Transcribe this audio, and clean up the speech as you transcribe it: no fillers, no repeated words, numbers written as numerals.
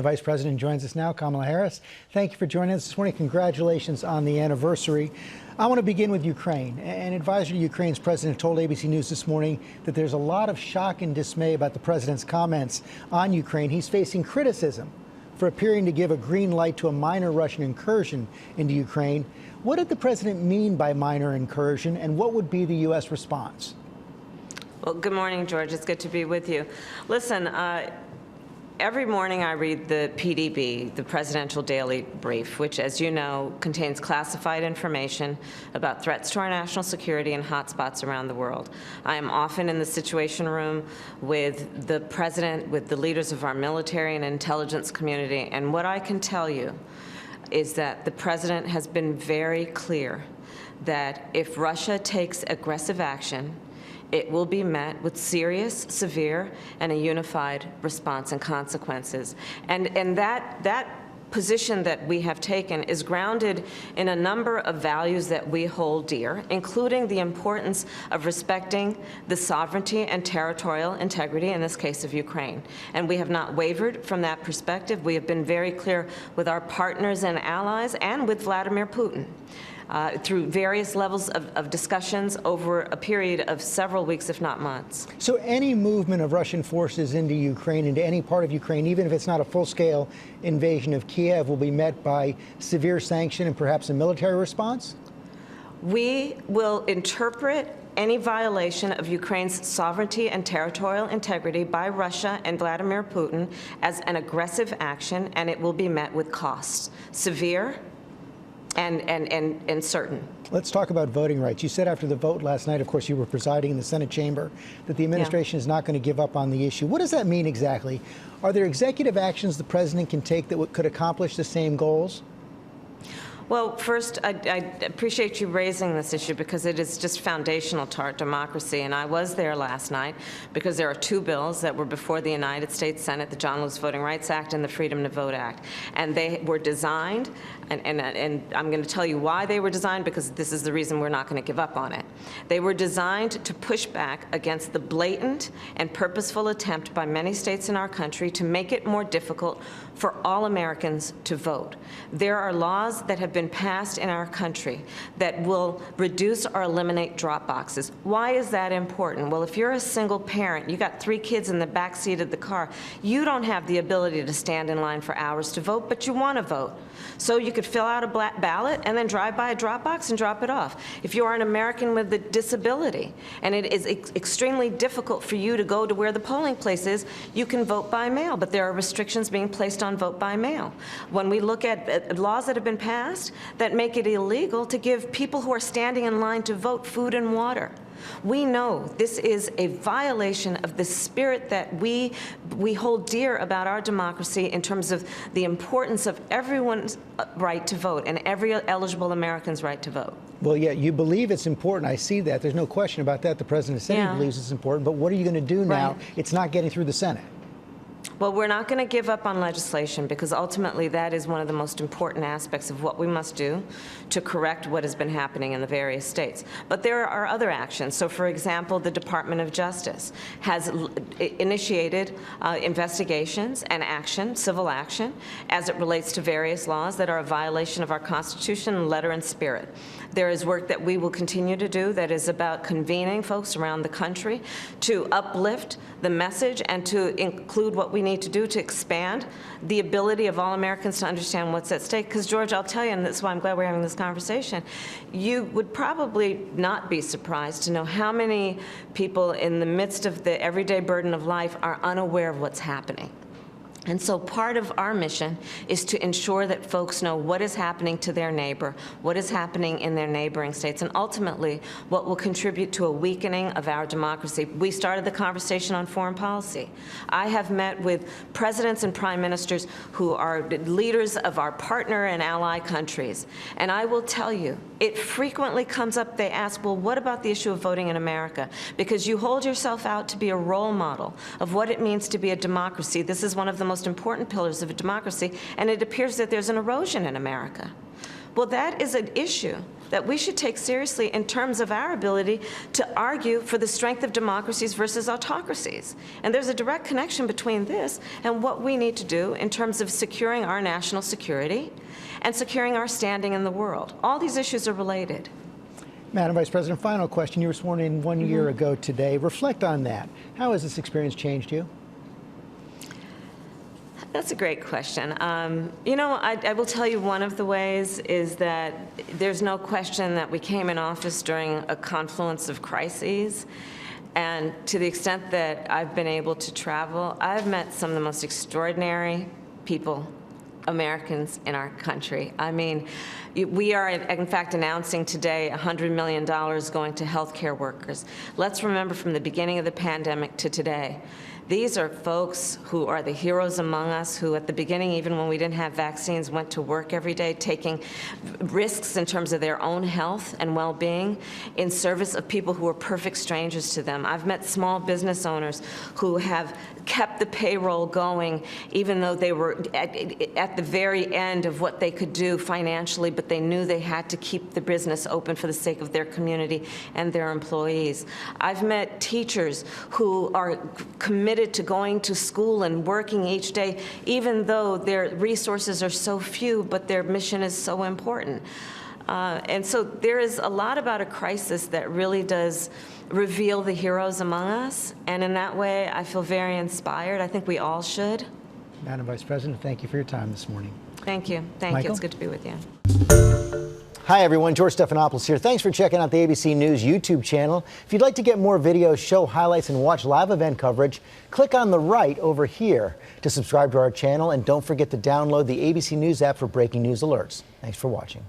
The Vice President joins us now, Kamala Harris. Thank you for joining us this morning. Congratulations on the anniversary. I want to begin with Ukraine. An advisor to Ukraine's president told ABC News this morning that there's a lot of shock and dismay about the president's comments on Ukraine. He's facing criticism for appearing to give a green light to a minor Russian incursion into Ukraine. What did the president mean by minor incursion, and what would be the U.S. response? Well, good morning, George. It's good to be with you. Listen, every morning I read the PDB, the Presidential Daily Brief, which, as you know, contains classified information about threats to our national security and hotspots around the world. I am often in the Situation Room with the President, with the leaders of our military and intelligence community, and what I can tell you is that the President has been very clear that if Russia takes aggressive action, it will be met with serious, severe, and a unified response and consequences. And that position that we have taken is grounded in a number of values that we hold dear, including the importance of respecting the sovereignty and territorial integrity, in this case of Ukraine. And we have not wavered from that perspective. We have been very clear with our partners and allies and with Vladimir Putin. Through various levels of discussions over a period of several weeks, if not months. So any movement of Russian forces into Ukraine, into any part of Ukraine, even if it's not a full-scale invasion of Kiev, will be met by severe sanction and perhaps a military response? We will interpret any violation of Ukraine's sovereignty and territorial integrity by Russia and Vladimir Putin as an aggressive action, and it will be met with costs, severe and certain. Let's talk about voting rights. You said after the vote last night, of course, you were presiding in the Senate chamber, that the administration is not going to give up on the issue. What does that mean exactly? Are there executive actions the president can take that could accomplish the same goals? Well, first, I appreciate you raising this issue because it is just foundational to our democracy. And I was there last night because there are two bills that were before the United States Senate, the John Lewis Voting Rights Act and the Freedom to Vote Act. And they were designed, and I'm going to tell you why they were designed, because this is the reason we're not going to give up on it. They were designed to push back against the blatant and purposeful attempt by many states in our country to make it more difficult for all Americans to vote. There are laws that have been passed in our country that will reduce or eliminate drop boxes. Why is that important? Well, if you're a single parent, you got 3 kids in the back seat of the car, you don't have the ability to stand in line for hours to vote, but you want to vote. So you could fill out a ballot and then drive by a drop box and drop it off. If you are an American with a disability and it is extremely difficult for you to go to where the polling place is, you can vote by mail, but there are restrictions being placed on vote by mail. When we look at laws that have been passed that make it illegal to give people who are standing in line to vote food and water, we know this is a violation of the spirit that we hold dear about our democracy in terms of the importance of everyone's right to vote and every eligible American's right to vote. Well, yeah, you believe it's important. I see that. There's no question about that. The president said he believes it's important. But what are you going to do now? It's not getting through the Senate. Well, we're not going to give up on legislation because ultimately that is one of the most important aspects of what we must do to correct what has been happening in the various states. But there are other actions. So, for example, the Department of Justice has initiated investigations and action, civil action, as it relates to various laws that are a violation of our Constitution in letter and spirit. There is work that we will continue to do that is about convening folks around the country to uplift the message and to include what we need to do to expand the ability of all Americans to understand what's at stake. Because, George, I'll tell you, and that's why I'm glad we're having this conversation, you would probably not be surprised to know how many people in the midst of the everyday burden of life are unaware of what's happening. And so part of our mission is to ensure that folks know what is happening to their neighbor, what is happening in their neighboring states, and ultimately what will contribute to a weakening of our democracy. We started the conversation on foreign policy. I have met with presidents and prime ministers who are leaders of our partner and ally countries. And I will tell you, it frequently comes up, they ask, well, what about the issue of voting in America? Because you hold yourself out to be a role model of what it means to be a democracy. This is one of the most important pillars of a democracy, and it appears that there's an erosion in America. Well, that is an issue that we should take seriously in terms of our ability to argue for the strength of democracies versus autocracies. And there's a direct connection between this and what we need to do in terms of securing our national security and securing our standing in the world. All these issues are related. Madam Vice President, final question. You were sworn in 1 year ago today. Reflect on that. How has this experience changed you? That's a great question. You know, I will tell you one of the ways is that there's no question that we came in office during a confluence of crises. And to the extent that I've been able to travel, I've met some of the most extraordinary people, Americans in our country. I mean, we are, in fact, announcing today $100 million going to healthcare workers. Let's remember from the beginning of the pandemic to today, these are folks who are the heroes among us, who at the beginning, even when we didn't have vaccines, went to work every day, taking risks in terms of their own health and well-being in service of people who are perfect strangers to them. I've met small business owners who have kept the payroll going, even though they were at the very end of what they could do financially, but they knew they had to keep the business open for the sake of their community and their employees. I've met teachers who are committed to going to school and working each day, even though their resources are so few, but their mission is so important. And so there is a lot about a crisis that really does reveal the heroes among us. And in that way, I feel very inspired. I think we all should. Madam Vice President, thank you for your time this morning. Thank you. Thank Michael? you. It's good to be with you. Hi, everyone. George Stephanopoulos here. Thanks for checking out the ABC News YouTube channel. If you'd like to get more videos, show highlights, and watch live event coverage, click on the right over here to subscribe to our channel. And don't forget to download the ABC News app for breaking news alerts. Thanks for watching.